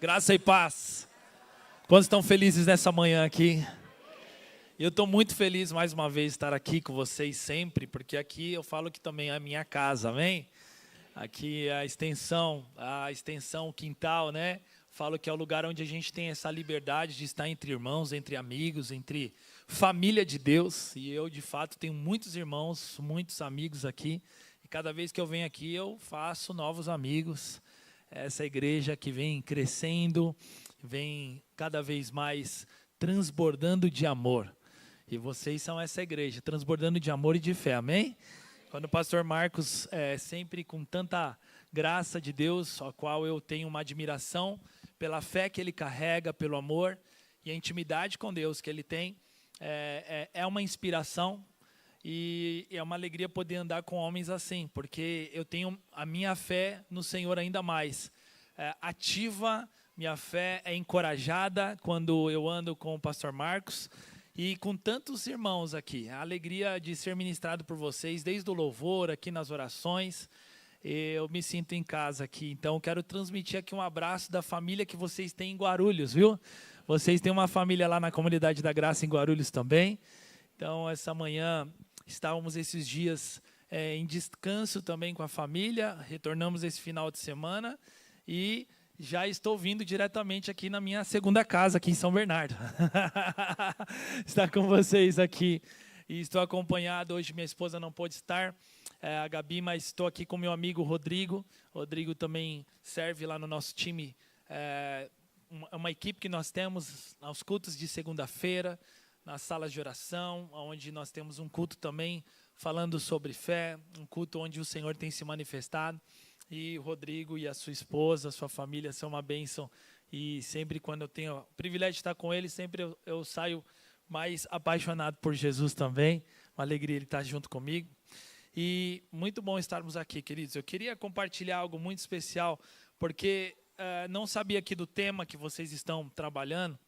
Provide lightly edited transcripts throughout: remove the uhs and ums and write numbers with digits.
Graça e paz. Quantos estão felizes nessa manhã aqui? Eu estou muito feliz mais uma vez estar aqui com vocês sempre, porque aqui eu falo que também é a minha casa, amém? Aqui é a extensão, o quintal, né? Falo que é o lugar onde a gente tem essa liberdade de estar entre irmãos, entre amigos, entre família de Deus. E eu, de fato, tenho muitos irmãos, muitos amigos aqui. E cada vez que eu venho aqui, eu faço novos amigos. Essa igreja que vem crescendo, vem cada vez mais transbordando de amor. E vocês são essa igreja, transbordando de amor e de fé, amém? Quando o pastor Marcos, sempre com tanta graça de Deus, a qual eu tenho uma admiração pela fé que ele carrega, pelo amor e a intimidade com Deus que ele tem, é uma inspiração. E é uma alegria poder andar com homens assim, porque eu tenho a minha fé no Senhor ainda mais ativa, minha fé é encorajada quando eu ando com o pastor Marcos e com tantos irmãos aqui. A alegria de ser ministrado por vocês, desde o louvor, aqui nas orações, eu me sinto em casa aqui. Então, quero transmitir aqui um abraço da família que vocês têm em Guarulhos, viu? Vocês têm uma família lá na Comunidade da Graça em Guarulhos também. Então, essa manhã, estávamos esses dias em descanso também com a família, retornamos esse final de semana e já estou vindo diretamente aqui na minha segunda casa, aqui em São Bernardo. Estar com vocês aqui e estou acompanhado, hoje minha esposa não pôde estar, a Gabi, mas estou aqui com meu amigo Rodrigo. Rodrigo também serve lá no nosso time, uma equipe que nós temos aos cultos de segunda-feira, nas salas de oração, onde nós temos um culto também falando sobre fé, um culto onde o Senhor tem se manifestado. E o Rodrigo e a sua esposa, a sua família são uma bênção. E sempre quando eu tenho o privilégio de estar com eles, sempre eu saio mais apaixonado por Jesus também. Uma alegria ele estar junto comigo. E muito bom estarmos aqui, queridos. Eu queria compartilhar algo muito especial, porque não sabia aqui do tema que vocês estão trabalhando,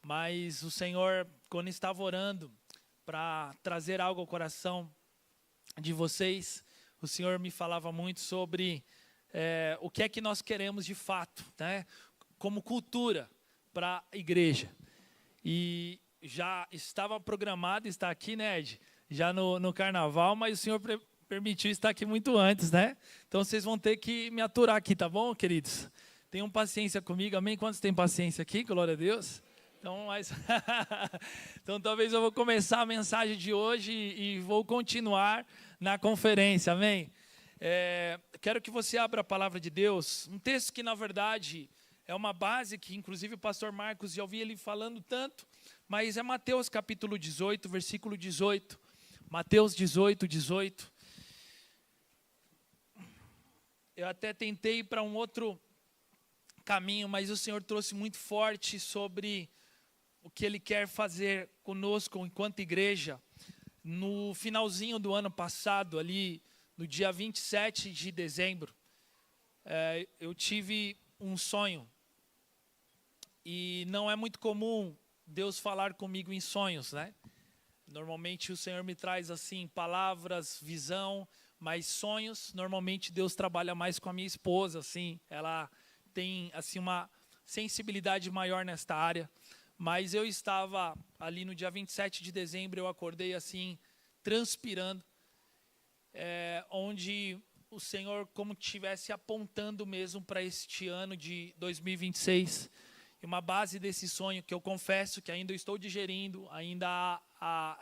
mas o Senhor, quando estava orando para trazer algo ao coração de vocês, o Senhor me falava muito sobre o que é que nós queremos de fato, né, como cultura para a igreja. E já estava programado estar aqui, né, Ed? Já no carnaval, mas o Senhor permitiu estar aqui muito antes, né? Então vocês vão ter que me aturar aqui, tá bom, queridos? Tenham paciência comigo, amém? Quantos têm paciência aqui? Glória a Deus. Então, talvez eu vou começar a mensagem de hoje e vou continuar na conferência, amém? Quero que você abra a palavra de Deus, um texto que, na verdade, é uma base que, inclusive, o pastor Marcos, já ouvi ele falando tanto, mas é Mateus capítulo 18, versículo 18. Mateus 18, 18. Eu até tentei ir para um outro caminho, mas o Senhor trouxe muito forte sobre o que Ele quer fazer conosco enquanto igreja. No finalzinho do ano passado, ali no dia 27 de dezembro, eu tive um sonho. E não é muito comum Deus falar comigo em sonhos, né? Normalmente o Senhor me traz assim palavras, visão, mas sonhos, normalmente Deus trabalha mais com a minha esposa, assim. Ela tem assim uma sensibilidade maior nesta área. Mas eu estava ali no dia 27 de dezembro, eu acordei assim, transpirando, onde o Senhor como que estivesse apontando mesmo para este ano de 2026. E uma base desse sonho que eu confesso que ainda estou digerindo, ainda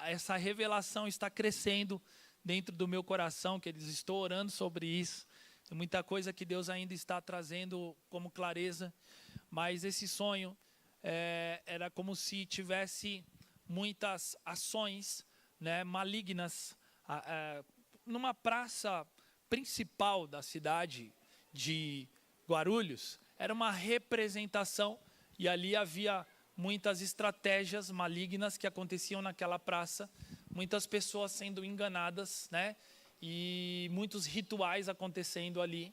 essa revelação está crescendo dentro do meu coração, que eles estou orando sobre isso. Tem muita coisa que Deus ainda está trazendo como clareza, mas esse sonho era como se tivesse muitas ações, né, malignas numa praça principal da cidade de Guarulhos. Era uma representação e ali havia muitas estratégias malignas que aconteciam naquela praça, muitas pessoas sendo enganadas, né, e muitos rituais acontecendo ali.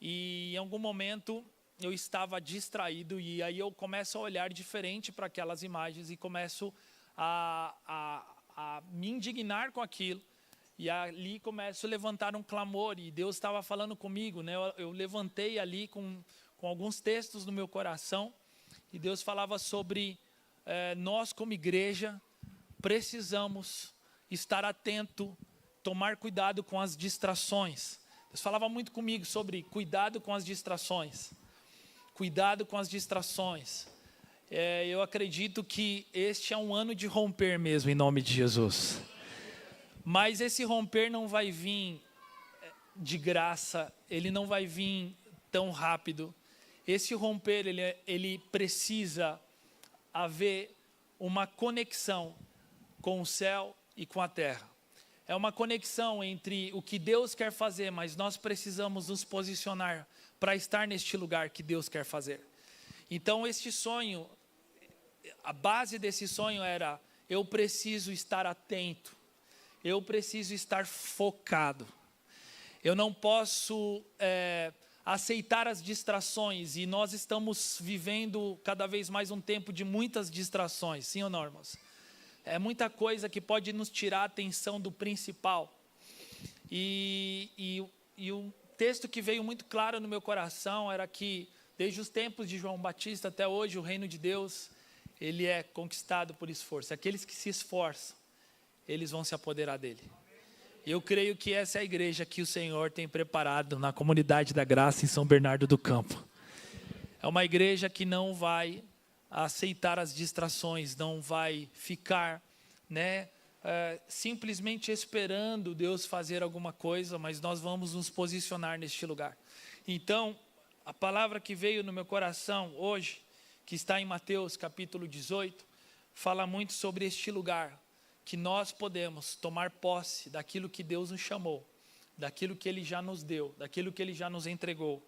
E em algum momento eu estava distraído e aí eu começo a olhar diferente para aquelas imagens e começo a me indignar com aquilo. E ali começo a levantar um clamor e Deus estava falando comigo, né? Eu levantei ali com com alguns textos no meu coração, e Deus falava sobre nós como igreja precisamos estar atento, tomar cuidado com as distrações. Deus falava muito comigo sobre cuidado com as distrações. Cuidado com as distrações. Eu acredito que este é um ano de romper mesmo, em nome de Jesus. Mas esse romper não vai vir de graça, ele não vai vir tão rápido. Esse romper, ele precisa haver uma conexão com o céu e com a terra. É uma conexão entre o que Deus quer fazer, mas nós precisamos nos posicionar para estar neste lugar que Deus quer fazer. Então, este sonho, a base desse sonho era: eu preciso estar atento, eu preciso estar focado. Eu não posso aceitar as distrações, e nós estamos vivendo cada vez mais um tempo de muitas distrações, sim ou não, irmãos? É muita coisa que pode nos tirar a atenção do principal. E o texto que veio muito claro no meu coração era que, desde os tempos de João Batista até hoje, o reino de Deus, ele é conquistado por esforço. Aqueles que se esforçam, eles vão se apoderar dele. Eu creio que essa é a igreja que o Senhor tem preparado na Comunidade da Graça em São Bernardo do Campo. É uma igreja que não vai aceitar as distrações, não vai ficar, simplesmente esperando Deus fazer alguma coisa, mas nós vamos nos posicionar neste lugar. Então, a palavra que veio no meu coração hoje, que está em Mateus capítulo 18, fala muito sobre este lugar, que nós podemos tomar posse daquilo que Deus nos chamou, daquilo que Ele já nos deu, daquilo que Ele já nos entregou.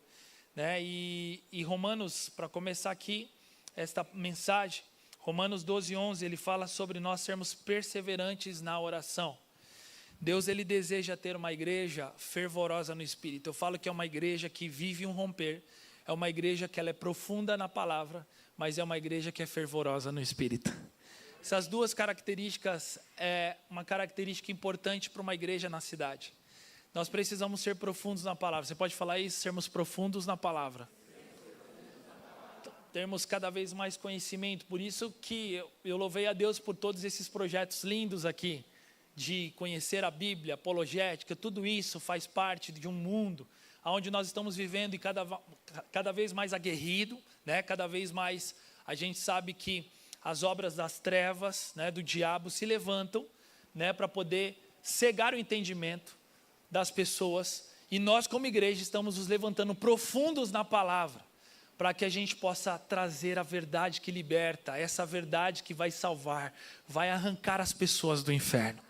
E Romanos, para começar aqui, esta mensagem, Romanos 12:11, ele fala sobre nós sermos perseverantes na oração. Deus, ele deseja ter uma igreja fervorosa no Espírito. Eu falo que é uma igreja que vive um romper, é uma igreja que ela é profunda na palavra, mas é uma igreja que é fervorosa no Espírito. Essas duas características é uma característica importante para uma igreja na cidade. Nós precisamos ser profundos na palavra. Você pode falar isso? Sermos profundos na palavra. Termos cada vez mais conhecimento. Por isso que eu louvei a Deus por todos esses projetos lindos aqui, de conhecer a Bíblia, apologética, tudo isso faz parte de um mundo onde nós estamos vivendo e cada vez mais aguerrido, cada vez mais a gente sabe que as obras das trevas, do diabo se levantam, para poder cegar o entendimento das pessoas, e nós como igreja estamos nos levantando profundos na palavra, para que a gente possa trazer a verdade que liberta, essa verdade que vai salvar, vai arrancar as pessoas do inferno.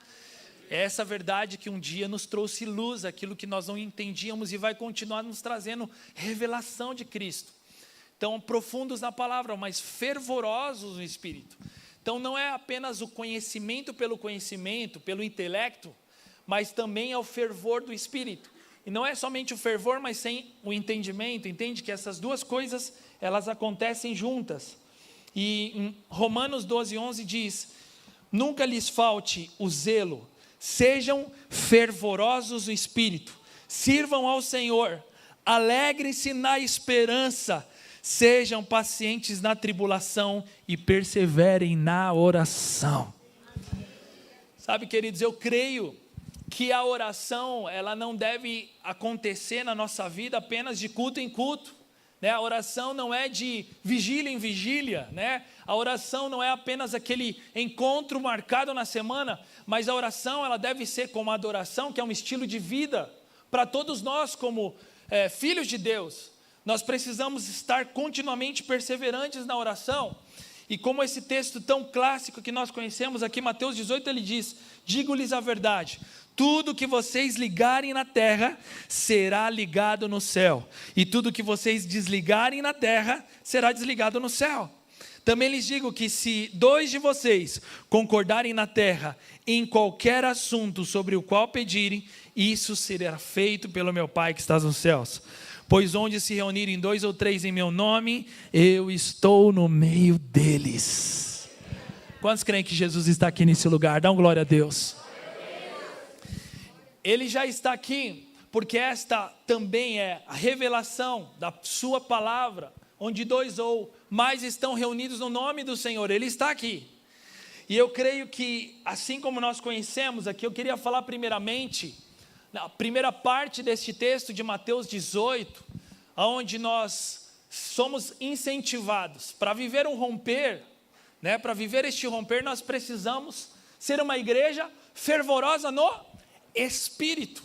É essa verdade que um dia nos trouxe luz, aquilo que nós não entendíamos, e vai continuar nos trazendo revelação de Cristo. Então, profundos na palavra, mas fervorosos no Espírito. Então, não é apenas o conhecimento, pelo intelecto, mas também é o fervor do Espírito. E não é somente o fervor, mas sem o entendimento. Entende que essas duas coisas, elas acontecem juntas. E em Romanos 12:11 diz: nunca lhes falte o zelo, sejam fervorosos no Espírito, sirvam ao Senhor, alegrem-se na esperança, sejam pacientes na tribulação e perseverem na oração. Sabe, queridos, eu creio que a oração, ela não deve acontecer na nossa vida apenas de culto em culto. A oração não é de vigília em vigília, A oração não é apenas aquele encontro marcado na semana, mas a oração, ela deve ser como a adoração, que é um estilo de vida para todos nós como filhos de Deus. Nós precisamos estar continuamente perseverantes na oração. E como esse texto tão clássico que nós conhecemos aqui, Mateus 18, ele diz: digo-lhes a verdade, tudo que vocês ligarem na terra será ligado no céu, e tudo que vocês desligarem na terra será desligado no céu. Também lhes digo que se 2 de vocês concordarem na terra em qualquer assunto sobre o qual pedirem, isso será feito pelo meu Pai que está nos céus. Pois onde se reunirem 2 ou 3 em meu nome, eu estou no meio deles. Quantos creem que Jesus está aqui nesse lugar? Dá um glória a Deus. Ele já está aqui porque esta também é a revelação da sua palavra, onde 2 ou mais estão reunidos no nome do Senhor, Ele está aqui. E eu creio que, assim como nós conhecemos aqui, eu queria falar primeiramente, na primeira parte deste texto de Mateus 18, onde nós somos incentivados para viver um romper, para viver este romper, nós precisamos ser uma igreja fervorosa no Espírito.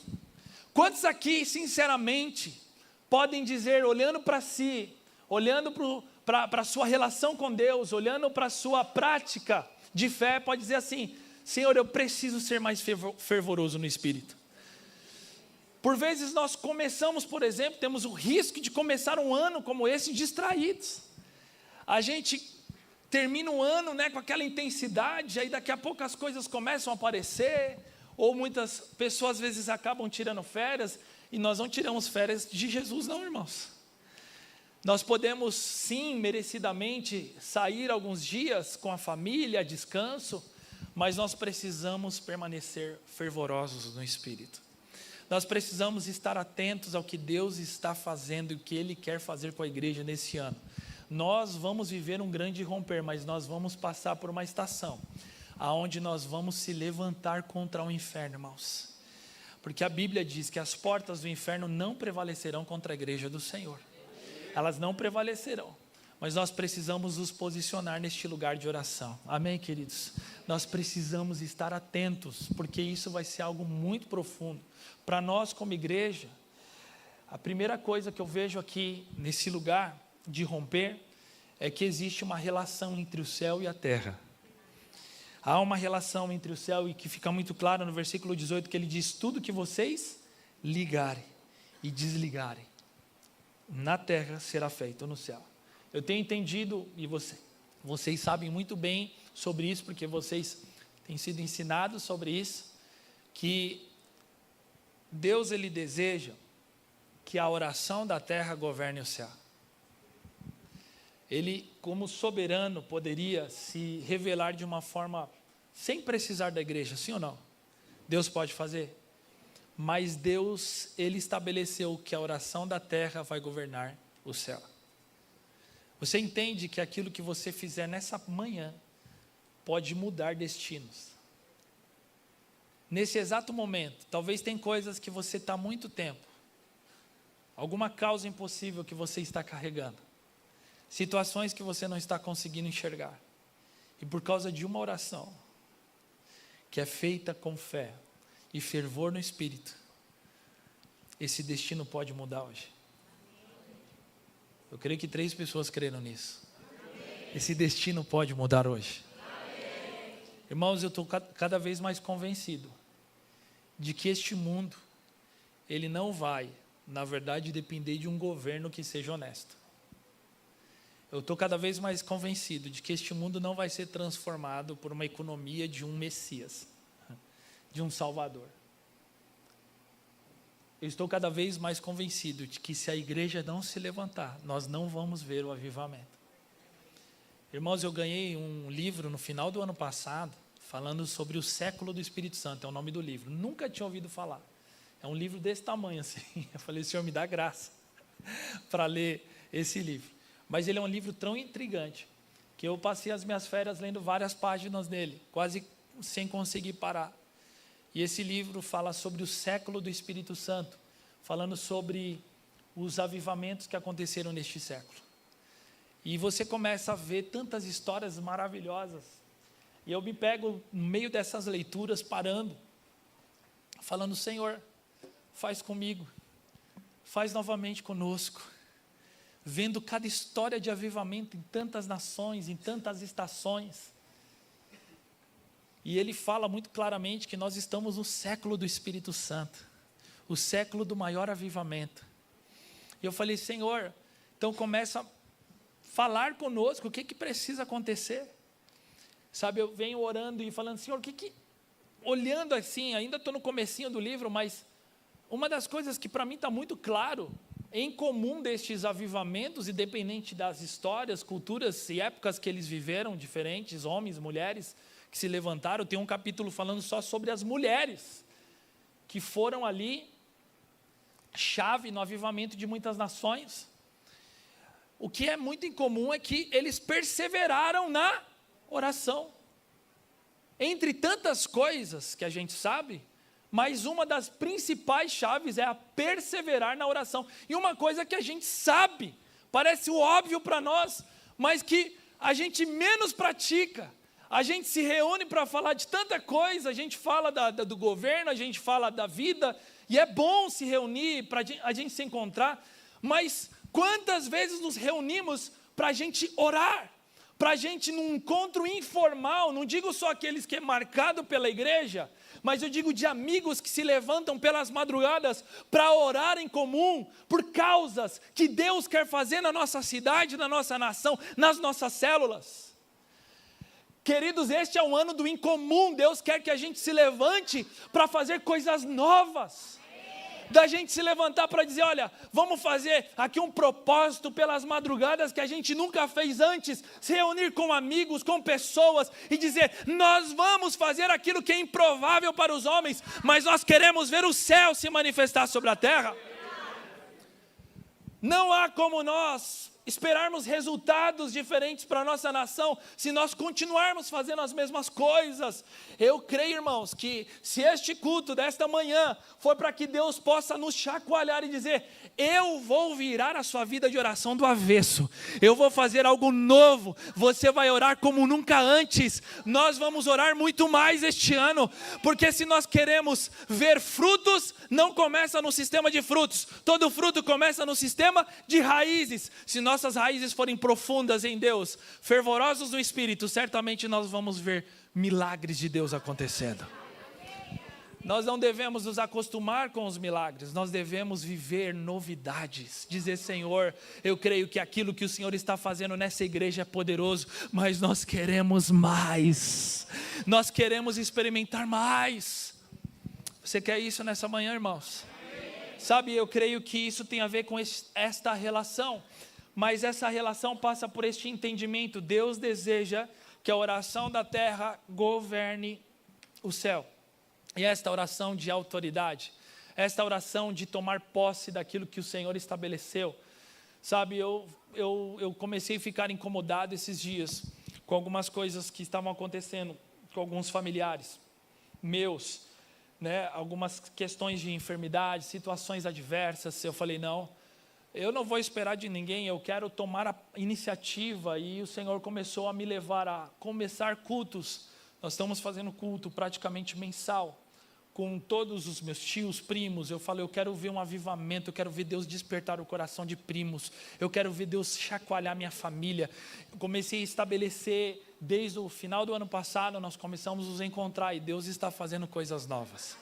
Quantos aqui, sinceramente, podem dizer, olhando para si, olhando para a sua relação com Deus, olhando para a sua prática de fé, pode dizer assim: Senhor, eu preciso ser mais fervoroso no Espírito. Por vezes nós começamos, por exemplo, temos o risco de começar um ano como esse distraídos. A gente termina um ano com aquela intensidade, aí daqui a pouco as coisas começam a aparecer, ou muitas pessoas às vezes acabam tirando férias, e nós não tiramos férias de Jesus não, irmãos. Nós podemos sim, merecidamente, sair alguns dias com a família, descanso, mas nós precisamos permanecer fervorosos no Espírito. Nós precisamos estar atentos ao que Deus está fazendo e o que Ele quer fazer com a igreja nesse ano. Nós vamos viver um grande romper, mas nós vamos passar por uma estação, aonde nós vamos se levantar contra o inferno, irmãos. Porque a Bíblia diz que as portas do inferno não prevalecerão contra a igreja do Senhor. Elas não prevalecerão, mas nós precisamos nos posicionar neste lugar de oração. Amém, queridos? Nós precisamos estar atentos, porque isso vai ser algo muito profundo. Para nós como igreja, a primeira coisa que eu vejo aqui nesse lugar de romper, é que existe uma relação entre o céu e a terra. Há uma relação entre o céu, e que fica muito claro no versículo 18, que ele diz: tudo que vocês ligarem e desligarem na terra será feito no céu. Eu tenho entendido, e vocês sabem muito bem sobre isso, porque vocês têm sido ensinados sobre isso, que Deus, Ele deseja que a oração da terra governe o céu. Ele, como soberano, poderia se revelar de uma forma sem precisar da igreja, sim ou não? Deus pode fazer, mas Deus, Ele estabeleceu que a oração da terra vai governar o céu. Você entende que aquilo que você fizer nessa manhã pode mudar destinos. Nesse exato momento, talvez tem coisas que você está há muito tempo, alguma causa impossível que você está carregando, situações que você não está conseguindo enxergar, e por causa de uma oração, que é feita com fé e fervor no Espírito, esse destino pode mudar hoje. Eu creio que 3 pessoas creram nisso. Esse destino pode mudar hoje. Irmãos, eu estou cada vez mais convencido de que este mundo, ele não vai, na verdade, depender de um governo que seja honesto. Eu estou cada vez mais convencido de que este mundo não vai ser transformado por uma economia de um Messias, de um Salvador. Eu estou cada vez mais convencido de que se a igreja não se levantar, nós não vamos ver o avivamento. Irmãos, eu ganhei um livro no final do ano passado, falando sobre o século do Espírito Santo, é o nome do livro. Nunca tinha ouvido falar. É um livro desse tamanho assim. Eu falei: Senhor, me dá graça para ler esse livro. Mas ele é um livro tão intrigante, que eu passei as minhas férias lendo várias páginas nele, quase sem conseguir parar. E esse livro fala sobre o século do Espírito Santo, falando sobre os avivamentos que aconteceram neste século. E você começa a ver tantas histórias maravilhosas. E eu me pego no meio dessas leituras, parando, falando: Senhor, faz comigo, faz novamente conosco. Vendo cada história de avivamento em tantas nações, em tantas estações. E ele fala muito claramente que nós estamos no século do Espírito Santo, o século do maior avivamento. E eu falei: Senhor, então começa a falar conosco, o que precisa acontecer? Sabe, eu venho orando e falando: Senhor, olhando assim, ainda estou no comecinho do livro, mas uma das coisas que para mim está muito claro, em comum destes avivamentos, independente das histórias, culturas e épocas que eles viveram, diferentes, homens, mulheres, que se levantaram. Tem um capítulo falando só sobre as mulheres, que foram ali chave no avivamento de muitas nações. O que é muito incomum é que eles perseveraram na oração. Entre tantas coisas que a gente sabe, mas uma das principais chaves é a perseverar na oração. E uma coisa que a gente sabe, parece óbvio para nós, mas que a gente menos pratica. A gente se reúne para falar de tanta coisa, a gente fala do governo, a gente fala da vida, e é bom se reunir, para a gente se encontrar, mas quantas vezes nos reunimos para a gente orar, para a gente num encontro informal, não digo só aqueles que é marcado pela igreja, mas eu digo de amigos que se levantam pelas madrugadas para orar em comum, por causas que Deus quer fazer na nossa cidade, na nossa nação, nas nossas células. Queridos, este é um ano do incomum. Deus quer que a gente se levante para fazer coisas novas. Da gente se levantar para dizer, olha, vamos fazer aqui um propósito pelas madrugadas que a gente nunca fez antes, se reunir com amigos, com pessoas e dizer, nós vamos fazer aquilo que é improvável para os homens, mas nós queremos ver o céu se manifestar sobre a terra. Não há como nós esperarmos resultados diferentes para a nossa nação, se nós continuarmos fazendo as mesmas coisas. Eu creio, irmãos, que se este culto desta manhã for para que Deus possa nos chacoalhar e dizer, eu vou virar a sua vida de oração do avesso, eu vou fazer algo novo, você vai orar como nunca antes, nós vamos orar muito mais este ano, porque se nós queremos ver frutos, não começa no sistema de frutos, todo fruto começa no sistema de raízes. Se nossas raízes forem profundas em Deus, fervorosos no Espírito, certamente nós vamos ver milagres de Deus acontecendo. Nós não devemos nos acostumar com os milagres, nós devemos viver novidades, dizer, Senhor, eu creio que aquilo que o Senhor está fazendo nessa igreja é poderoso, mas nós queremos mais, nós queremos experimentar mais. Você quer isso nessa manhã, irmãos? Sabe, eu creio que isso tem a ver com esta relação, mas essa relação passa por este entendimento. Deus deseja que a oração da terra governe o céu. E esta oração de autoridade, esta oração de tomar posse daquilo que o Senhor estabeleceu. Sabe, eu comecei a ficar incomodado esses dias com algumas coisas que estavam acontecendo com alguns familiares meus, né? Algumas questões de enfermidade, situações adversas. Eu falei, não, eu não vou esperar de ninguém, eu quero tomar a iniciativa. E o Senhor começou a me levar a começar cultos. Nós estamos fazendo culto praticamente mensal, com todos os meus tios, primos. Eu falei, eu quero ver um avivamento, eu quero ver Deus despertar o coração de primos, eu quero ver Deus chacoalhar minha família. Eu comecei a estabelecer, desde o final do ano passado, nós começamos a nos encontrar, e Deus está fazendo coisas novas.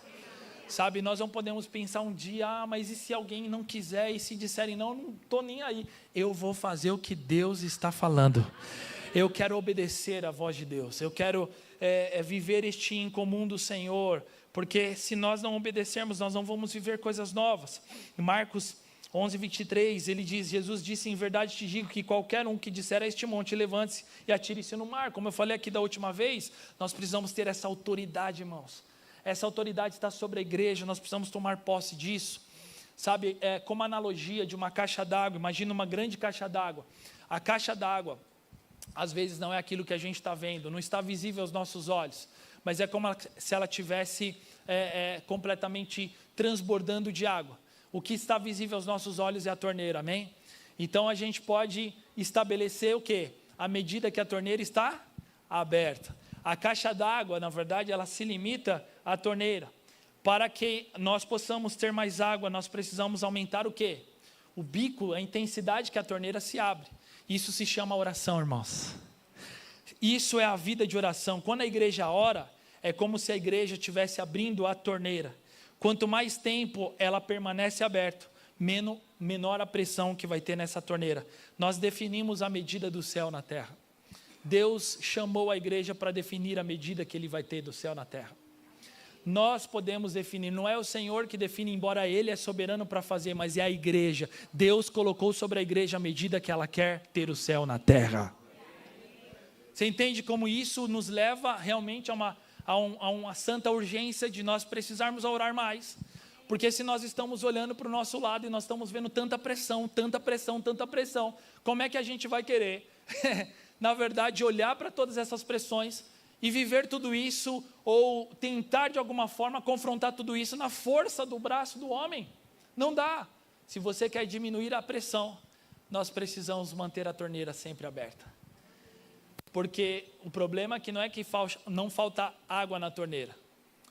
Sabe, nós não podemos pensar um dia, mas e se alguém não quiser, e se disserem não estou nem aí. Eu vou fazer o que Deus está falando. Eu quero obedecer à voz de Deus, eu quero viver este incomum do Senhor, porque se nós não obedecermos, nós não vamos viver coisas novas. Em Marcos 11:23, ele diz, Jesus disse, em verdade te digo que qualquer um que disser a este monte, levante-se e atire-se no mar. Como eu falei aqui da última vez, nós precisamos ter essa autoridade, irmãos. Essa autoridade está sobre a igreja, nós precisamos tomar posse disso. Sabe, como a analogia de uma caixa d'água, imagina uma grande caixa d'água. A caixa d'água, às vezes não é aquilo que a gente está vendo, não está visível aos nossos olhos, mas é como se ela tivesse completamente transbordando de água. O que está visível aos nossos olhos é a torneira, amém? Então a gente pode estabelecer o quê? À medida que a torneira está aberta. A caixa d'água, na verdade, ela se limita à torneira. Para que nós possamos ter mais água, nós precisamos aumentar o quê? O bico, a intensidade que a torneira se abre. Isso se chama oração, irmãos. Isso é a vida de oração. Quando a igreja ora, é como se a igreja estivesse abrindo a torneira. Quanto mais tempo ela permanece aberta, menor a pressão que vai ter nessa torneira. Nós definimos a medida do céu na terra. Deus chamou a igreja para definir a medida que Ele vai ter do céu na terra. Nós podemos definir, não é o Senhor que define, embora Ele é soberano para fazer, mas é a igreja. Deus colocou sobre a igreja a medida que ela quer ter o céu na terra. Você entende como isso nos leva realmente a uma santa urgência de nós precisarmos orar mais? Porque se nós estamos olhando para o nosso lado e nós estamos vendo tanta pressão, tanta pressão, tanta pressão, como é que a gente vai querer, na verdade, olhar para todas essas pressões e viver tudo isso, ou tentar de alguma forma confrontar tudo isso na força do braço do homem? Não dá. Se você quer diminuir a pressão, nós precisamos manter a torneira sempre aberta. Porque o problema aqui não é que não falta água na torneira.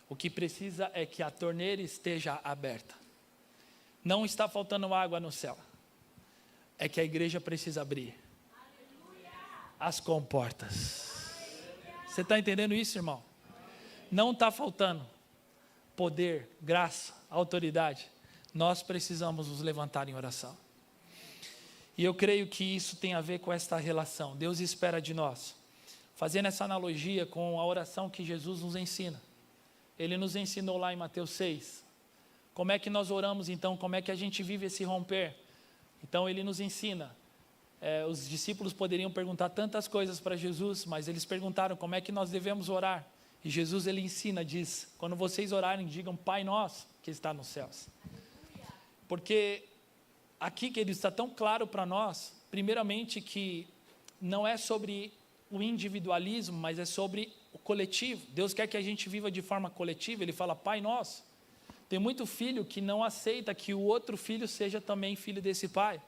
O que precisa é que a torneira esteja aberta. Não está faltando água no céu. É que a igreja precisa abrir as comportas. Você está entendendo isso, irmão? Não está faltando poder, graça, autoridade. Nós precisamos nos levantar em oração. E eu creio que isso tem a ver com esta relação. Deus espera de nós. Fazendo essa analogia com a oração que Jesus nos ensina. Ele nos ensinou lá em Mateus 6. Como é que nós oramos então? Como é que a gente vive esse romper? Então ele nos ensina. Os discípulos poderiam perguntar tantas coisas para Jesus, mas eles perguntaram como é que nós devemos orar. E Jesus ele ensina, diz, quando vocês orarem, digam Pai nosso que está nos céus. Porque aqui, querido, está tão claro para nós, primeiramente que não é sobre o individualismo, mas é sobre o coletivo. Deus quer que a gente viva de forma coletiva, Ele fala Pai nosso. Tem muito filho que não aceita que o outro filho seja também filho desse pai.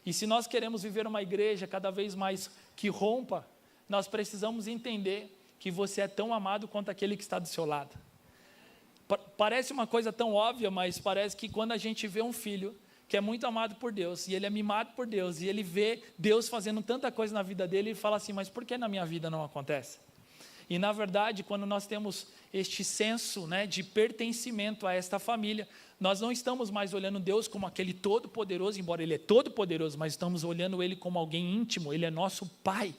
E se nós queremos viver uma igreja cada vez mais que rompa, nós precisamos entender que você é tão amado quanto aquele que está do seu lado. Parece uma coisa tão óbvia, mas parece que quando a gente vê um filho que é muito amado por Deus, e ele é mimado por Deus, e ele vê Deus fazendo tanta coisa na vida dele, ele fala assim, mas por que na minha vida não acontece? E na verdade, quando nós temos este senso, né, de pertencimento a esta família, nós não estamos mais olhando Deus como aquele todo-poderoso, embora Ele é todo-poderoso, mas estamos olhando Ele como alguém íntimo, Ele é nosso Pai.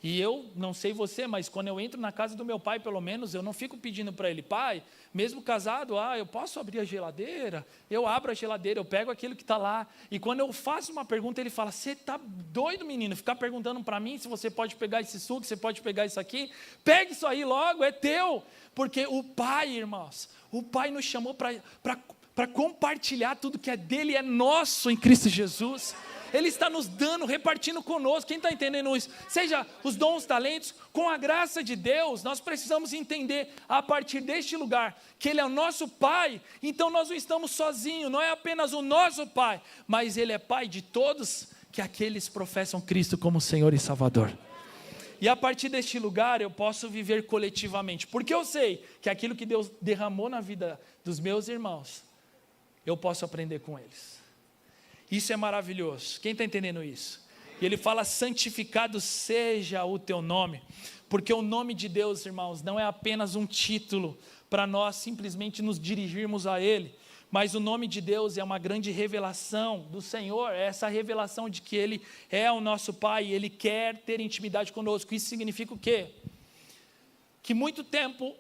E eu não sei você, mas quando eu entro na casa do meu pai, pelo menos, eu não fico pedindo para ele, pai, mesmo casado, eu posso abrir a geladeira? Eu abro a geladeira, eu pego aquilo que está lá, e quando eu faço uma pergunta, ele fala, você está doido, menino, ficar perguntando para mim se você pode pegar esse suco, você pode pegar isso aqui? Pega isso aí logo, é teu, porque o pai, irmãos, o pai nos chamou para compartilhar tudo que é dele, é nosso em Cristo Jesus. Ele está nos dando, repartindo conosco. Quem está entendendo isso? Seja os dons, talentos, com a graça de Deus, nós precisamos entender a partir deste lugar, que Ele é o nosso Pai, então nós não estamos sozinhos, não é apenas o nosso Pai, mas Ele é Pai de todos, que aqueles professam Cristo como Senhor e Salvador. E a partir deste lugar eu posso viver coletivamente, porque eu sei que aquilo que Deus derramou na vida dos meus irmãos, eu posso aprender com eles. Isso é maravilhoso. Quem está entendendo isso? E ele fala, santificado seja o teu nome, porque o nome de Deus, irmãos, não é apenas um título para nós simplesmente nos dirigirmos a Ele, mas o nome de Deus é uma grande revelação do Senhor, é essa revelação de que Ele é o nosso Pai, e Ele quer ter intimidade conosco. Isso significa o quê? Que muito tempo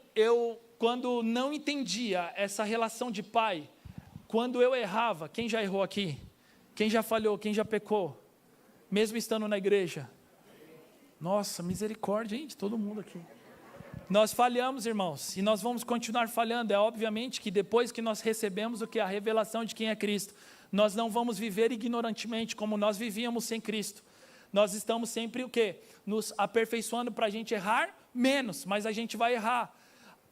quando não entendia essa relação de Pai, quando eu errava, quem já errou aqui? Quem já falhou, quem já pecou, mesmo estando na igreja? Nossa, misericórdia, hein, de todo mundo aqui. Nós falhamos, irmãos, e nós vamos continuar falhando. É obviamente que depois que nós recebemos a revelação de quem é Cristo, nós não vamos viver ignorantemente como nós vivíamos sem Cristo. Nós estamos sempre o quê? Nos aperfeiçoando para a gente errar menos, mas a gente vai errar.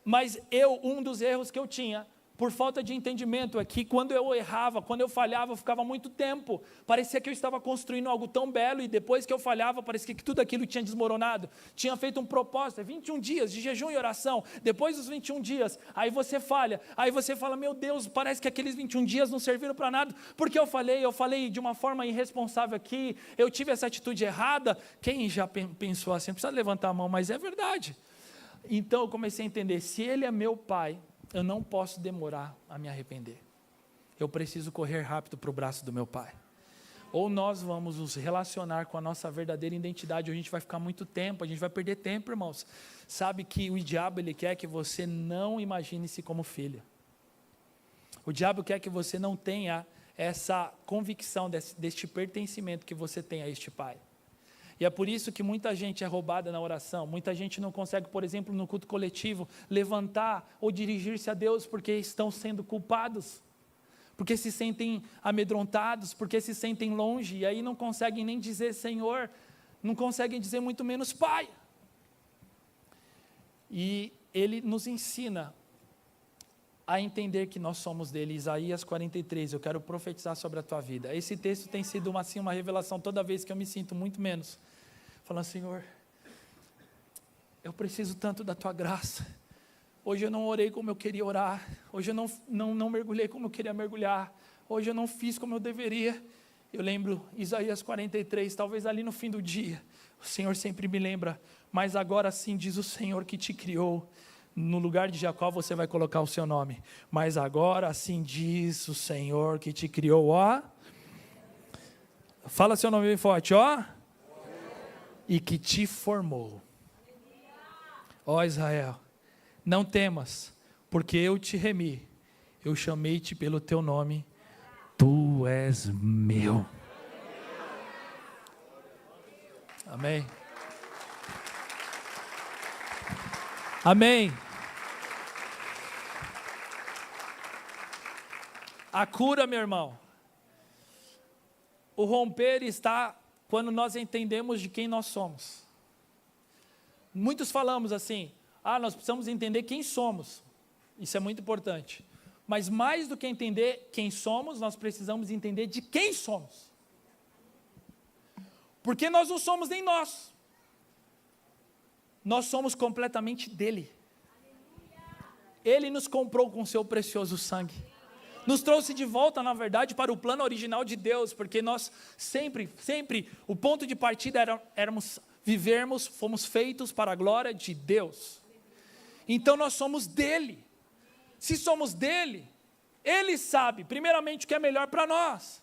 Mas um dos erros que eu tinha, por falta de entendimento, é que quando eu errava, quando eu falhava, eu ficava muito tempo, parecia que eu estava construindo algo tão belo, e depois que eu falhava, parecia que tudo aquilo tinha desmoronado, tinha feito um propósito, 21 dias de jejum e oração, depois dos 21 dias, aí você falha, aí você fala, meu Deus, parece que aqueles 21 dias não serviram para nada, porque eu falei de uma forma irresponsável aqui, eu tive essa atitude errada. Quem já pensou assim? Não precisa levantar a mão, mas é verdade. Então eu comecei a entender, se Ele é meu Pai, eu não posso demorar a me arrepender. Eu preciso correr rápido para o braço do meu Pai. Ou nós vamos nos relacionar com a nossa verdadeira identidade, ou a gente vai ficar muito tempo, a gente vai perder tempo, irmãos. Sabe que o diabo, ele quer que você não imagine-se como filho. O diabo quer que você não tenha essa convicção deste pertencimento que você tem a este Pai. E é por isso que muita gente é roubada na oração, muita gente não consegue, por exemplo, no culto coletivo, levantar ou dirigir-se a Deus, porque estão sendo culpados. porque se sentem amedrontados, porque se sentem longe, e aí não conseguem nem dizer Senhor, não conseguem dizer muito menos Pai. E Ele nos ensina a entender que nós somos dele. Isaías 43, eu quero profetizar sobre a tua vida. Esse texto tem sido uma revelação toda vez que eu me sinto muito menos, falando, Senhor, eu preciso tanto da tua graça. Hoje eu não orei como eu queria orar, hoje eu não mergulhei como eu queria mergulhar, hoje eu não fiz como eu deveria. Eu lembro Isaías 43, talvez ali no fim do dia, o Senhor sempre me lembra, mas agora sim diz o Senhor que te criou, no lugar de Jacó você vai colocar o seu nome, mas agora sim diz o Senhor que te criou, ó, fala seu nome bem forte, ó, e que te formou, ó Israel, não temas, porque eu te remi, eu chamei-te pelo teu nome, tu és meu. Amém. Amém. A cura, meu irmão, o romper está quando nós entendemos de quem nós somos. Muitos falamos assim, nós precisamos entender quem somos, isso é muito importante, mas mais do que entender quem somos, nós precisamos entender de quem somos, porque nós não somos nem nós somos completamente dele. Ele nos comprou com seu precioso sangue, nos trouxe de volta, na verdade, para o plano original de Deus, porque nós sempre, o ponto de partida fomos feitos para a glória de Deus. Então nós somos dele. Se somos dele, ele sabe, primeiramente, o que é melhor para nós.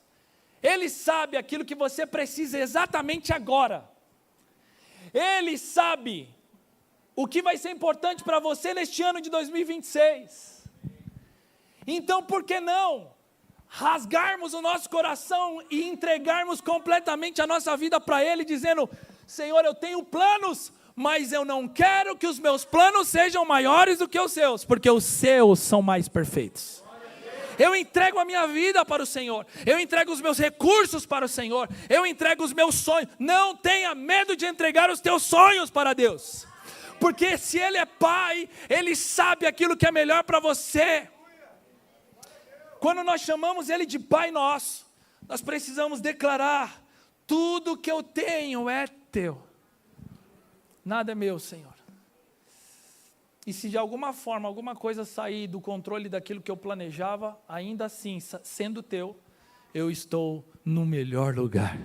Ele sabe aquilo que você precisa exatamente agora. Ele sabe o que vai ser importante para você neste ano de 2026. Então, por que não rasgarmos o nosso coração e entregarmos completamente a nossa vida para ele, dizendo, Senhor, eu tenho planos, mas eu não quero que os meus planos sejam maiores do que os seus, porque os seus são mais perfeitos. Eu entrego a minha vida para o Senhor, eu entrego os meus recursos para o Senhor, eu entrego os meus sonhos. Não tenha medo de entregar os teus sonhos para Deus, porque se Ele é Pai, Ele sabe aquilo que é melhor para você. Quando nós chamamos Ele de Pai nosso, nós precisamos declarar, tudo que eu tenho é teu. Nada é meu, Senhor. E se de alguma forma, alguma coisa sair do controle daquilo que eu planejava, ainda assim, sendo teu, eu estou no melhor lugar.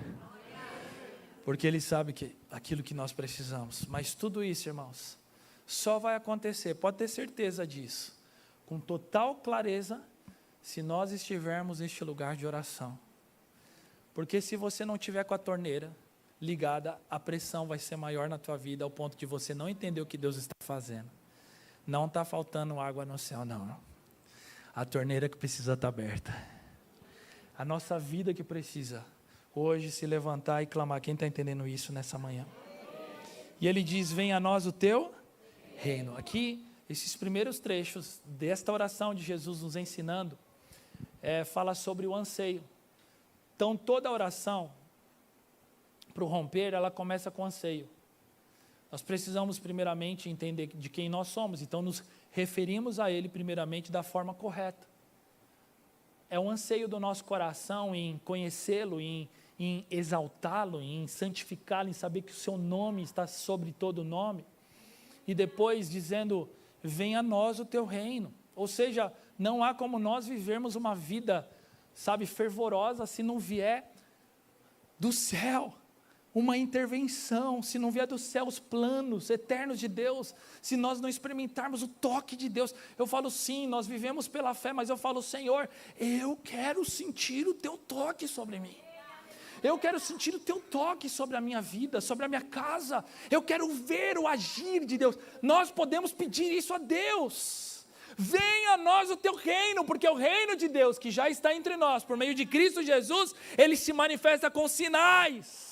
Porque Ele sabe aquilo que nós precisamos. Mas tudo isso, irmãos, só vai acontecer, pode ter certeza disso, com total clareza, se nós estivermos neste lugar de oração. Porque se você não tiver com a torneira ligada, a pressão vai ser maior na tua vida, ao ponto de você não entender o que Deus está fazendo. Não está faltando água no céu, não. A torneira que precisa estar aberta. A nossa vida que precisa hoje se levantar e clamar. Quem está entendendo isso nessa manhã? E Ele diz, venha a nós o teu reino. Aqui, esses primeiros trechos desta oração de Jesus nos ensinando, fala sobre o anseio. Então toda oração, para o romper, ela começa com anseio. Nós precisamos primeiramente entender de quem nós somos, então nos referimos a Ele primeiramente da forma correta. É um anseio do nosso coração em conhecê-lo, em exaltá-lo, em santificá-lo, em saber que o seu nome está sobre todo nome. E depois dizendo, venha a nós o teu reino. Ou seja, não há como nós vivermos uma vida, fervorosa, se não vier do céu uma intervenção, se não vier do céu os planos eternos de Deus, se nós não experimentarmos o toque de Deus. Eu falo sim, nós vivemos pela fé, mas eu falo, Senhor, eu quero sentir o teu toque sobre mim. Eu quero sentir o teu toque sobre a minha vida, sobre a minha casa. Eu quero ver o agir de Deus. Nós podemos pedir isso a Deus. Venha a nós o teu reino, porque o reino de Deus que já está entre nós, por meio de Cristo Jesus, Ele se manifesta com sinais.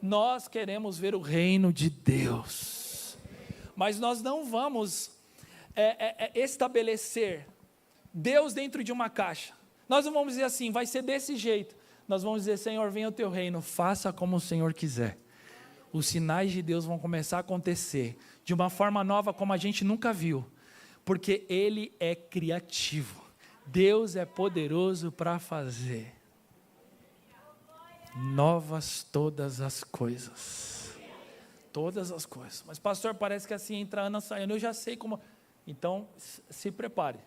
Nós queremos ver o reino de Deus, mas nós não vamos estabelecer Deus dentro de uma caixa. Nós não vamos dizer assim, vai ser desse jeito. Nós vamos dizer, Senhor, venha o teu reino, faça como o Senhor quiser. Os sinais de Deus vão começar a acontecer de uma forma nova como a gente nunca viu. Porque Ele é criativo. Deus é poderoso para fazer novas todas as coisas. Todas as coisas. Mas pastor, parece que assim entra ano saindo, eu já sei como. Então, se prepare.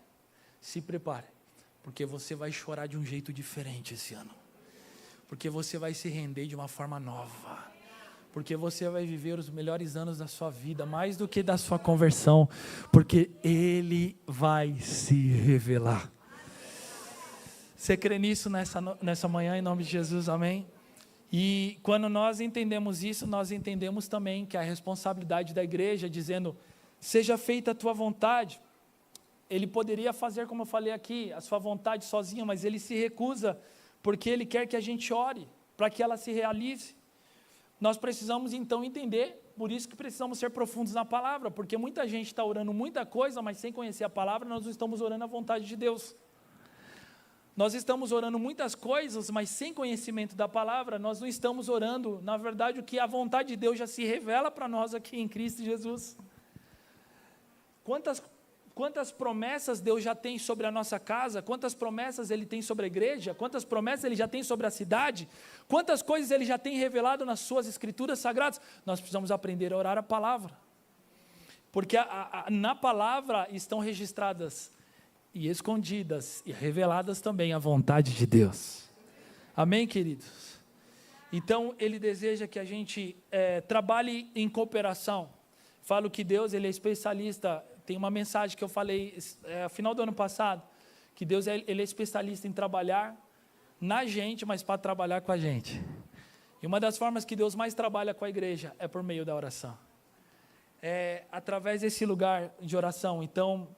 Se prepare. Porque você vai chorar de um jeito diferente esse ano. Porque você vai se render de uma forma nova. Porque você vai viver os melhores anos da sua vida, mais do que da sua conversão, porque Ele vai se revelar. Você crê nisso nessa manhã, em nome de Jesus, amém? E quando nós entendemos isso, nós entendemos também que a responsabilidade da igreja, dizendo, seja feita a tua vontade. Ele poderia fazer, como eu falei aqui, a sua vontade sozinho, mas Ele se recusa, porque Ele quer que a gente ore, para que ela se realize. Nós precisamos então entender, por isso que precisamos ser profundos na palavra, porque muita gente está orando muita coisa, mas sem conhecer a palavra, nós não estamos orando a vontade de Deus. Nós estamos orando muitas coisas, mas sem conhecimento da palavra, nós não estamos orando, na verdade, o que a vontade de Deus já se revela para nós aqui em Cristo Jesus. Quantas promessas Deus já tem sobre a nossa casa, quantas promessas Ele tem sobre a igreja, quantas promessas Ele já tem sobre a cidade, quantas coisas Ele já tem revelado nas suas escrituras sagradas. Nós precisamos aprender a orar a palavra, porque na palavra estão registradas e escondidas e reveladas também a vontade de Deus. Amém, queridos? Então Ele deseja que a gente trabalhe em cooperação. Falo que Deus, Ele é especialista. Tem uma mensagem que eu falei no final do ano passado, que Deus Ele é especialista em trabalhar na gente, mas para trabalhar com a gente. E uma das formas que Deus mais trabalha com a igreja é por meio da oração. É através desse lugar de oração. Então,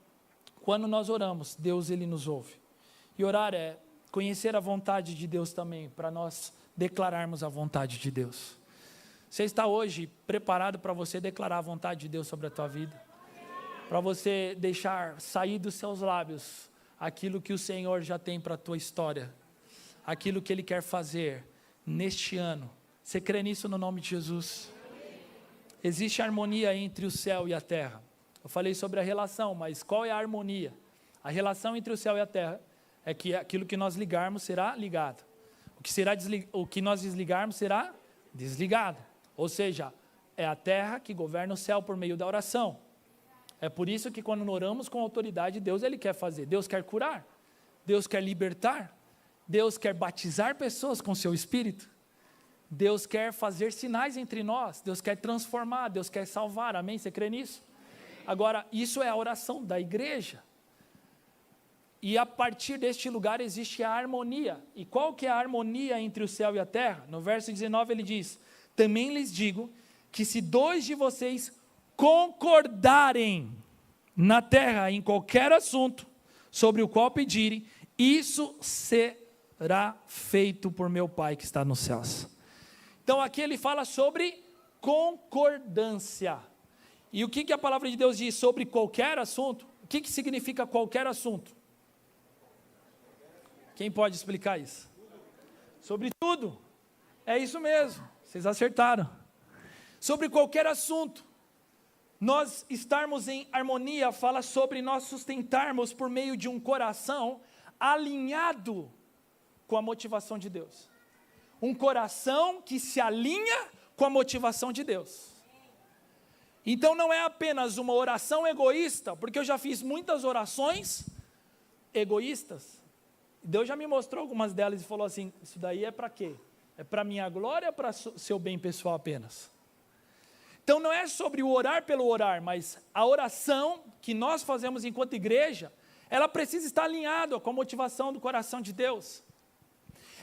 quando nós oramos, Deus Ele nos ouve. E orar é conhecer a vontade de Deus também, para nós declararmos a vontade de Deus. Você está hoje preparado para você declarar a vontade de Deus sobre a tua vida? Para você deixar sair dos seus lábios aquilo que o Senhor já tem para a tua história, aquilo que Ele quer fazer neste ano. Você crê nisso no nome de Jesus? Existe harmonia entre o céu e a terra. Eu falei sobre a relação, mas qual é a harmonia? A relação entre o céu e a terra é que aquilo que nós ligarmos será ligado. O que nós desligarmos será desligado. Ou seja, é a terra que governa o céu por meio da oração. É por isso que quando oramos com autoridade, Deus Ele quer fazer. Deus quer curar, Deus quer libertar, Deus quer batizar pessoas com seu Espírito, Deus quer fazer sinais entre nós, Deus quer transformar, Deus quer salvar, amém? Você crê nisso? Agora, isso é a oração da igreja. E a partir deste lugar existe a harmonia. E qual que é a harmonia entre o céu e a terra? No verso 19 ele diz, também lhes digo que se 2 de vocês concordarem na terra em qualquer assunto sobre o qual pedirem, isso será feito por meu Pai que está nos céus. Então aqui ele fala sobre concordância. E o que a palavra de Deus diz sobre qualquer assunto? O que significa qualquer assunto? Quem pode explicar isso? Sobre tudo. É isso mesmo, vocês acertaram. Sobre qualquer assunto. Nós estarmos em harmonia fala sobre nós sustentarmos por meio de um coração alinhado com a motivação de Deus. Um coração que se alinha com a motivação de Deus. Então não é apenas uma oração egoísta, porque eu já fiz muitas orações egoístas. Deus já me mostrou algumas delas e falou assim, isso daí é para quê? É para minha glória ou para seu bem pessoal apenas? Então não é sobre o orar pelo orar, mas a oração que nós fazemos enquanto igreja, ela precisa estar alinhada com a motivação do coração de Deus.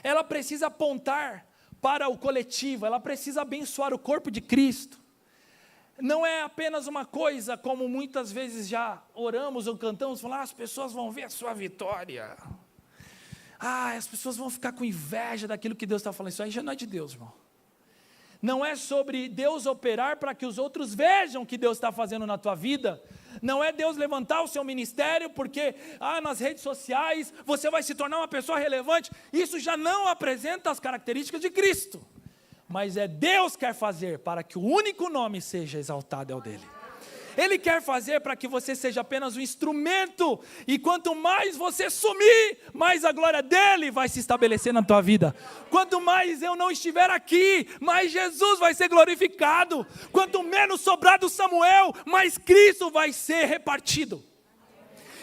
Ela precisa apontar para o coletivo, ela precisa abençoar o corpo de Cristo. Não é apenas uma coisa como muitas vezes já oramos ou cantamos, falando, as pessoas vão ver a sua vitória. As pessoas vão ficar com inveja daquilo que Deus está falando. Isso aí já não é de Deus, irmão. Não é sobre Deus operar para que os outros vejam o que Deus está fazendo na tua vida, Não é Deus levantar o seu ministério porque nas redes sociais você vai se tornar uma pessoa relevante. Isso já não apresenta as características de Cristo. Mas é Deus que quer fazer para que o único nome seja exaltado, é o dele. Ele quer fazer para que você seja apenas um instrumento, e quanto mais você sumir, mais a glória dele vai se estabelecer na tua vida. Quanto mais eu não estiver aqui, mais Jesus vai ser glorificado. Quanto menos sobrar do Samuel, mais Cristo vai ser repartido.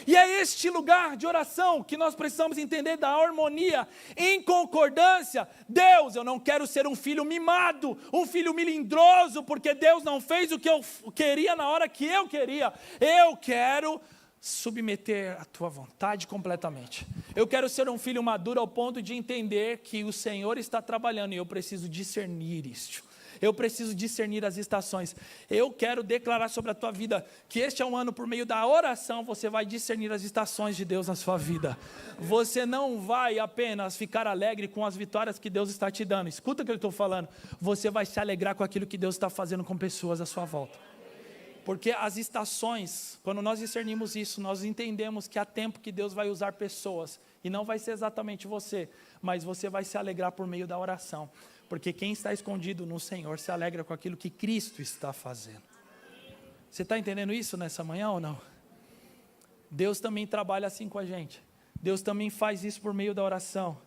E é este lugar de oração que nós precisamos entender da harmonia, em concordância. Deus, eu não quero ser um filho mimado, um filho melindroso, porque Deus não fez o que eu queria na hora que eu queria. Eu quero submeter a tua vontade completamente. Eu quero ser um filho maduro ao ponto de entender que o Senhor está trabalhando e eu preciso discernir isto. Eu preciso discernir as estações. Eu quero declarar sobre a tua vida que este é um ano, por meio da oração, você vai discernir as estações de Deus na sua vida. Você não vai apenas ficar alegre com as vitórias que Deus está te dando. Escuta o que eu estou falando. Você vai se alegrar com aquilo que Deus está fazendo com pessoas à sua volta. Porque as estações, quando nós discernimos isso, nós entendemos que há tempo que Deus vai usar pessoas. E não vai ser exatamente você, mas você vai se alegrar por meio da oração. Porque quem está escondido no Senhor se alegra com aquilo que Cristo está fazendo. Você está entendendo isso nessa manhã ou não? Deus também trabalha assim com a gente. Deus também faz isso por meio da oração.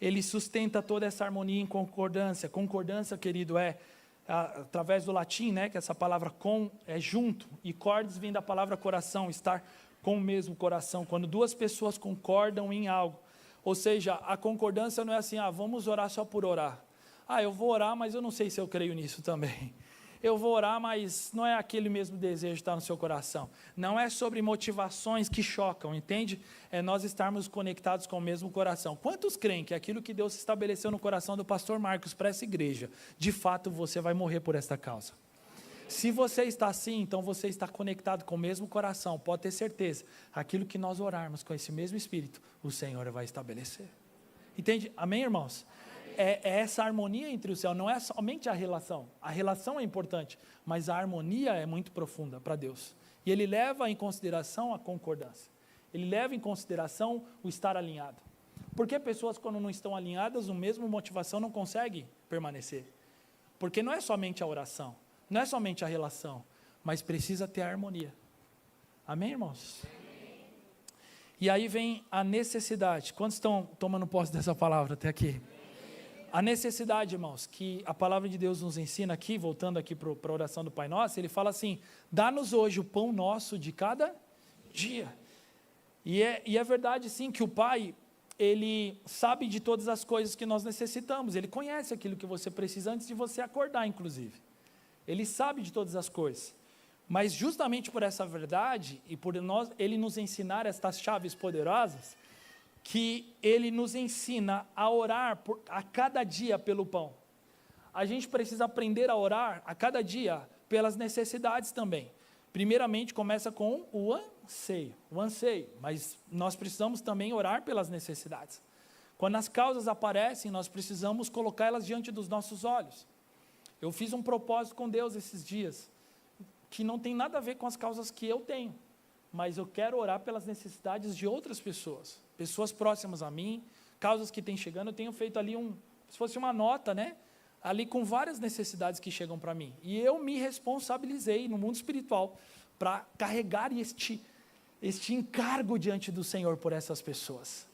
Ele sustenta toda essa harmonia em concordância. Concordância, querido, é através do latim, né, que essa palavra com é junto. E cordes vem da palavra coração, estar com o mesmo coração. Quando duas pessoas concordam em algo. Ou seja, a concordância não é assim, vamos orar só por orar. Eu vou orar, mas eu não sei se eu creio nisso também. Eu vou orar, mas não é aquele mesmo desejo que está no seu coração. Não é sobre motivações que chocam, entende? É nós estarmos conectados com o mesmo coração. Quantos creem que aquilo que Deus estabeleceu no coração do pastor Marcos para essa igreja, de fato você vai morrer por esta causa? Se você está assim, então você está conectado com o mesmo coração, pode ter certeza. Aquilo que nós orarmos com esse mesmo Espírito, o Senhor vai estabelecer. Entende? Amém, irmãos? É essa harmonia entre o céu, não é somente a relação é importante, mas a harmonia é muito profunda para Deus, e Ele leva em consideração a concordância, Ele leva em consideração o estar alinhado, porque pessoas quando não estão alinhadas, a mesma motivação não consegue permanecer, porque não é somente a oração, não é somente a relação, mas precisa ter a harmonia, amém, irmãos? E aí vem a necessidade, quantos estão tomando posse dessa palavra até aqui? A necessidade, irmãos, que a palavra de Deus nos ensina aqui, voltando aqui para a oração do Pai Nosso, ele fala assim, dá-nos hoje o pão nosso de cada dia. E é verdade sim que o Pai, Ele sabe de todas as coisas que nós necessitamos, Ele conhece aquilo que você precisa antes de você acordar, inclusive. Ele sabe de todas as coisas. Mas justamente por essa verdade, e por Ele nos ensinar estas chaves poderosas, que Ele nos ensina a orar a cada dia pelo pão. A gente precisa aprender a orar a cada dia pelas necessidades também. Primeiramente começa com o anseio, mas nós precisamos também orar pelas necessidades. Quando as causas aparecem, nós precisamos colocá-las diante dos nossos olhos. Eu fiz um propósito com Deus esses dias, que não tem nada a ver com as causas que eu tenho, mas eu quero orar pelas necessidades de outras pessoas próximas a mim, causas que têm chegando. Eu tenho feito ali se fosse uma nota, né? Ali com várias necessidades que chegam para mim. E eu me responsabilizei no mundo espiritual para carregar este encargo diante do Senhor por essas pessoas.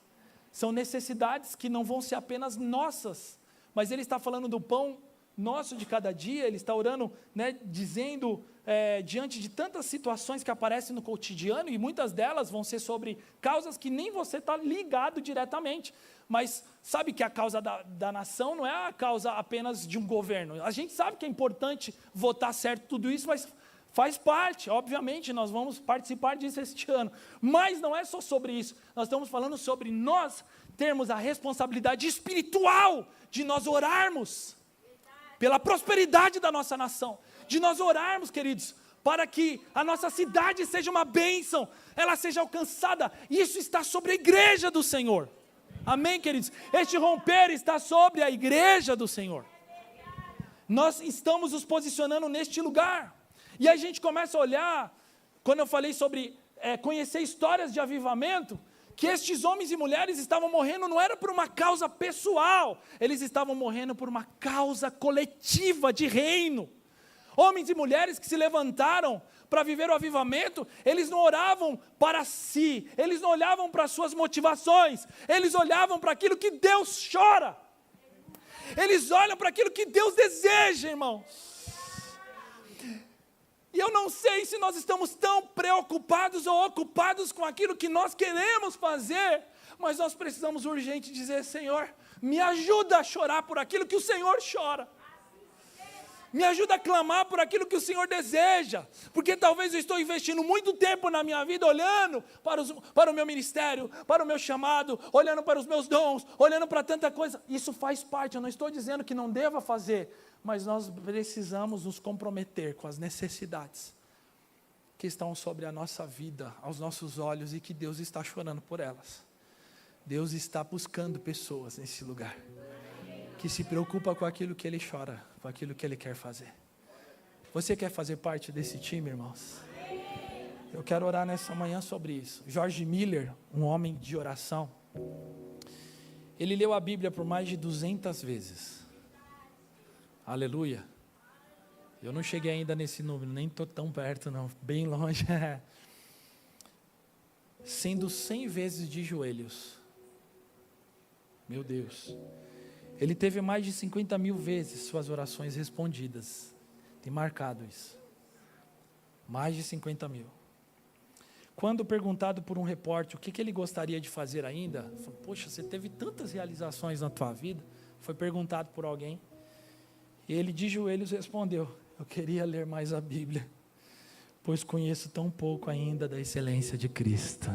São necessidades que não vão ser apenas nossas, mas Ele está falando do pão nosso de cada dia. Ele está orando, né, dizendo, diante de tantas situações que aparecem no cotidiano, e muitas delas vão ser sobre causas que nem você está ligado diretamente, mas sabe que a causa da nação não é a causa apenas de um governo. A gente sabe que é importante votar certo tudo isso, mas faz parte, obviamente, nós vamos participar disso este ano, mas não é só sobre isso. Nós estamos falando sobre nós termos a responsabilidade espiritual de nós orarmos pela prosperidade da nossa nação, de nós orarmos, queridos, para que a nossa cidade seja uma bênção, ela seja alcançada. Isso está sobre a igreja do Senhor, amém, queridos? Este romper está sobre a igreja do Senhor. Nós estamos nos posicionando neste lugar, e a gente começa a olhar quando eu falei sobre conhecer histórias de avivamento, que estes homens e mulheres estavam morrendo não era por uma causa pessoal, eles estavam morrendo por uma causa coletiva de reino. Homens e mulheres que se levantaram para viver o avivamento, eles não oravam para si, eles não olhavam para suas motivações, eles olhavam para aquilo que Deus chora, eles olham para aquilo que Deus deseja, irmãos. E eu não sei se nós estamos tão preocupados ou ocupados com aquilo que nós queremos fazer, mas nós precisamos urgente dizer: Senhor, me ajuda a chorar por aquilo que o Senhor chora. Me ajuda a clamar por aquilo que o Senhor deseja, porque talvez eu estou investindo muito tempo na minha vida olhando para o meu ministério, para o meu chamado, olhando para os meus dons, olhando para tanta coisa. Isso faz parte, eu não estou dizendo que não deva fazer, mas nós precisamos nos comprometer com as necessidades que estão sobre a nossa vida, aos nossos olhos, e que Deus está chorando por elas. Deus está buscando pessoas nesse lugar, que se preocupa com aquilo que Ele chora, com aquilo que Ele quer fazer. Você quer fazer parte desse time, irmãos? Eu quero orar nessa manhã sobre isso. George Miller, um homem de oração, ele leu a Bíblia por mais de 200 vezes. Aleluia. Eu não cheguei ainda nesse número, nem estou tão perto não, bem longe. Sendo 100 vezes de joelhos. Meu Deus. Ele teve mais de 50 mil vezes suas orações respondidas. Tem marcado isso. Mais de 50 mil. Quando perguntado por um repórter o que ele gostaria de fazer ainda, falou: poxa, você teve tantas realizações na tua vida. Foi perguntado por alguém. E ele de joelhos respondeu: eu queria ler mais a Bíblia, pois conheço tão pouco ainda da excelência de Cristo.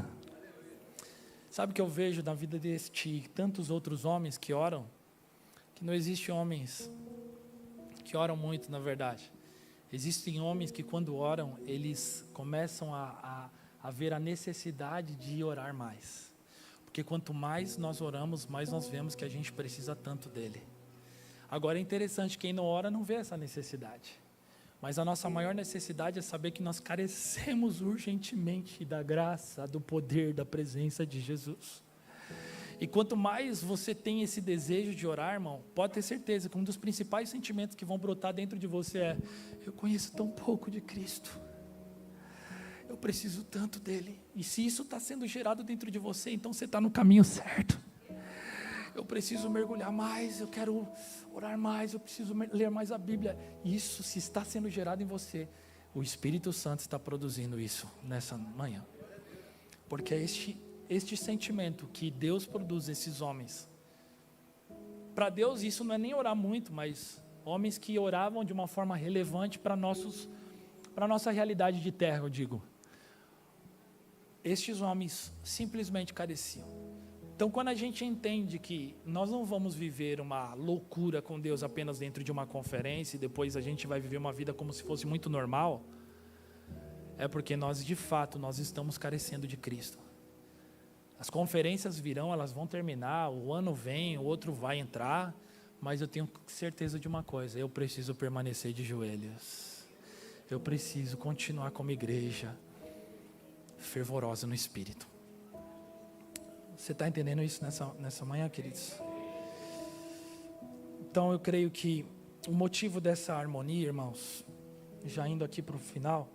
Sabe o que eu vejo na vida deste e tantos outros homens que oram? Que não existem homens que oram muito, na verdade. Existem homens que quando oram, eles começam a ver a necessidade de orar mais. Porque quanto mais nós oramos, mais nós vemos que a gente precisa tanto dele. Agora é interessante, quem não ora não vê essa necessidade. Mas a nossa maior necessidade é saber que nós carecemos urgentemente da graça, do poder, da presença de Jesus. E quanto mais você tem esse desejo de orar, irmão, pode ter certeza que um dos principais sentimentos que vão brotar dentro de você é: eu conheço tão pouco de Cristo, eu preciso tanto dele. E se isso está sendo gerado dentro de você, então você está no caminho certo. Eu preciso mergulhar mais, eu quero orar mais, eu preciso ler mais a Bíblia. Isso, se está sendo gerado em você, o Espírito Santo está produzindo isso nessa manhã. Porque é este sentimento que Deus produz esses homens. Para Deus isso não é nem orar muito, mas homens que oravam de uma forma relevante para a nossa realidade de terra, eu digo. Estes homens simplesmente careciam. Então, quando a gente entende que nós não vamos viver uma loucura com Deus apenas dentro de uma conferência e depois a gente vai viver uma vida como se fosse muito normal, é porque nós, de fato, nós estamos carecendo de Cristo. As conferências virão, elas vão terminar, o ano vem, o outro vai entrar, mas eu tenho certeza de uma coisa: eu preciso permanecer de joelhos. Eu preciso continuar como igreja, fervorosa no Espírito. Você está entendendo isso nessa manhã, queridos? Então eu creio que o motivo dessa harmonia, irmãos, já indo aqui para o final,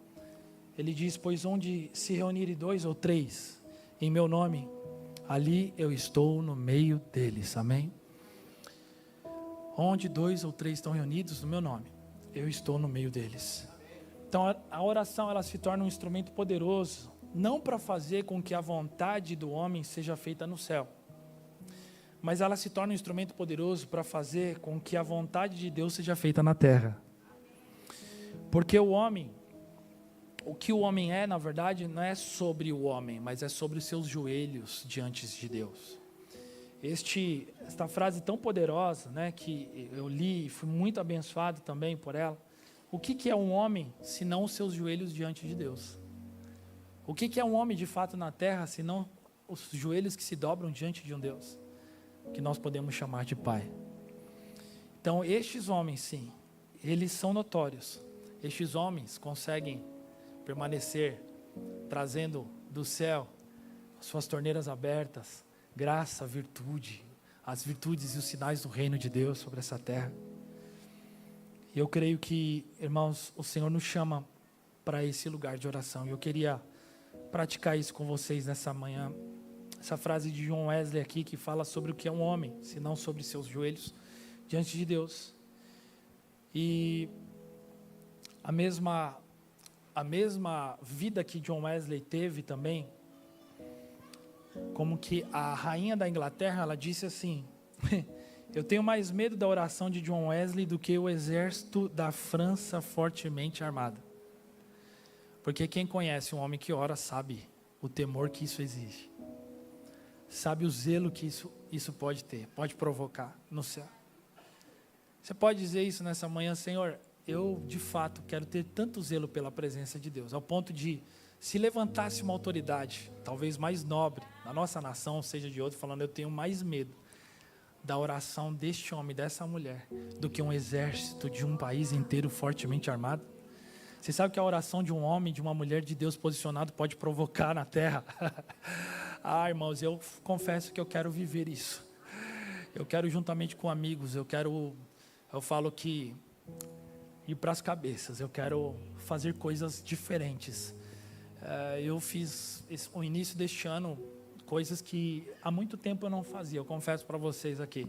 ele diz: pois onde se reunirem 2 ou 3 em meu nome, ali eu estou no meio deles, amém? Onde 2 ou 3 estão reunidos no meu nome, eu estou no meio deles. Então a oração, ela se torna um instrumento poderoso, não para fazer com que a vontade do homem seja feita no céu, mas ela se torna um instrumento poderoso para fazer com que a vontade de Deus seja feita na terra. Porque o que o homem é, na verdade, não é sobre o homem, mas é sobre os seus joelhos diante de Deus. Esta frase tão poderosa, né, que eu li e fui muito abençoado também por ela. O que é um homem, se não os seus joelhos diante de Deus? O que é um homem de fato na terra, se não os joelhos que se dobram diante de um Deus, que nós podemos chamar de Pai? Então, estes homens, sim, eles são notórios. Estes homens conseguem permanecer trazendo do céu suas torneiras abertas, graça, virtude, as virtudes e os sinais do reino de Deus sobre essa terra. E eu creio que, irmãos, o Senhor nos chama para esse lugar de oração. E eu queria praticar isso com vocês nessa manhã. Essa frase de John Wesley aqui, que fala sobre o que é um homem, se não sobre seus joelhos diante de Deus. E a mesma vida que John Wesley teve também, como que a rainha da Inglaterra, ela disse assim: eu tenho mais medo da oração de John Wesley do que o exército da França fortemente armado. Porque quem conhece um homem que ora sabe o temor que isso exige. Sabe o zelo que isso pode ter, pode provocar no céu. Você pode dizer isso nessa manhã: Senhor, eu de fato quero ter tanto zelo pela presença de Deus, ao ponto de, se levantasse uma autoridade, talvez mais nobre, na nossa nação, seja de outro, falando, eu tenho mais medo da oração deste homem, dessa mulher, do que um exército de um país inteiro fortemente armado. Você sabe que a oração de um homem, de uma mulher de Deus posicionado pode provocar na terra? Ah, irmãos, eu confesso que eu quero viver isso. Eu quero, juntamente com amigos, eu falo que ir para as cabeças, eu quero fazer coisas diferentes. Eu fiz o início deste ano coisas que há muito tempo eu não fazia, eu confesso para vocês aqui,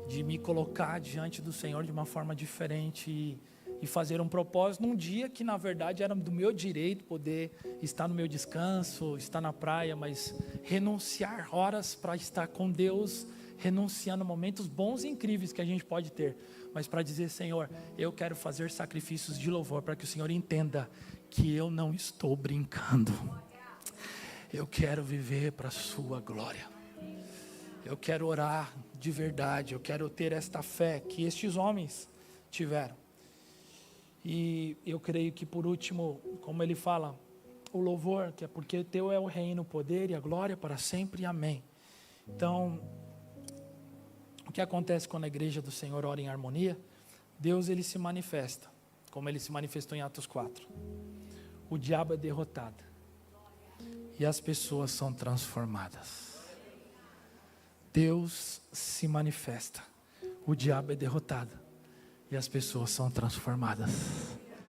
de me colocar diante do Senhor de uma forma diferente e fazer um propósito num dia que na verdade era do meu direito poder estar no meu descanso, estar na praia, mas renunciar horas para estar com Deus, renunciando momentos bons e incríveis que a gente pode ter, mas para dizer: Senhor, eu quero fazer sacrifícios de louvor para que o Senhor entenda que eu não estou brincando. Eu quero viver para a sua glória. Eu quero orar de verdade. Eu quero ter esta fé que estes homens tiveram. E eu creio que, por último, como ele fala, o louvor, que é porque teu é o reino, o poder e a glória para sempre. Amém. Então, o que acontece quando a igreja do Senhor ora em harmonia? Deus, ele se manifesta, como ele se manifestou em Atos 4. O diabo é derrotado e as pessoas são transformadas. Deus se manifesta, o diabo é derrotado e as pessoas são transformadas.